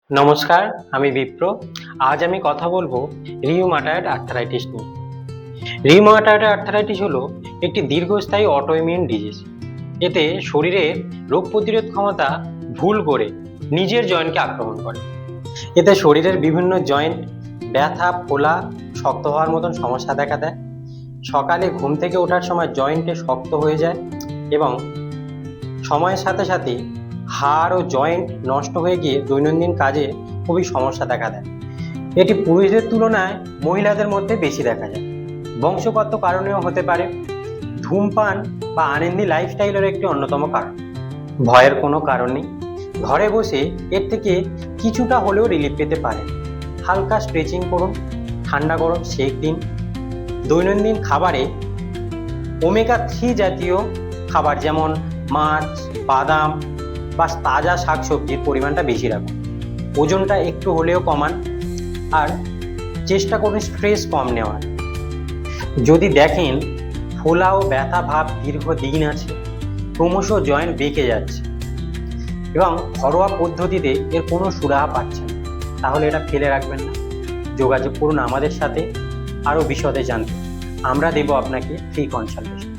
নমস্কার, আমি বিপ্র। আজ আমি কথা বলবো রিউমাটয়েড আর্থ্রাইটিস নিয়ে। রিউমাটয়েড আর্থ্রাইটিস হলো একটি দীর্ঘস্থায়ী অটোইমিউন ডিজিজ। এতে শরীরের রোগ প্রতিরোধ ক্ষমতা ভুল করে নিজের জয়েন্টকে আক্রমণ করে। এতে শরীরের বিভিন্ন জয়েন্ট ব্যথা, ফোলা, শক্ত হওয়ার মতন সমস্যা দেখা দেয়। সকালে ঘুম থেকে ওঠার সময় জয়েন্টে শক্ত হয়ে যায় এবং সময়ের সাথে সাথে হাড় ও জয়েন্ট নষ্ট হয়ে গিয়ে দৈনন্দিন কাজে খুবই সমস্যা দেখা দেয়। এটি পুরুষদের তুলনায় মহিলাদের মধ্যে বেশি দেখা যায়। বংশগত কারণেও হতে পারে। ধূমপান বা আনহেলদি লাইফস্টাইলের একটি অন্যতম কারণ। ভয়ের কোনো কারণ নেই। ঘরে বসে এর থেকে কিছুটা হলেও রিলিফ পেতে পারেন। হালকা স্ট্রেচিং করুন, ঠান্ডা গরম সেক দিন। দৈনন্দিন খাবারে ওমেগা 3 জাতীয় খাবার যেমন মাছ, বাদাম বা তাজা শাকসবজির পরিমাণটা বেশি রাখুন। ওজনটা একটু হলেও কমান আর চেষ্টা করুন স্ট্রেস কম নেওয়ার। যদি দেখেন ফোলা ও ব্যথা ভাব দীর্ঘদিন আছে, ক্রমশ জয়েন্ট বেঁকে যাচ্ছে এবং ঘরোয়া পদ্ধতিতে এর কোনো সুরাহা পাচ্ছেন, তাহলে এটা ফেলে রাখবেন না। যোগাযোগ করুন আমাদের সাথে আরও বিশদে জানতে। আমরা দেব আপনাকে ফ্রি কনসালটেশন।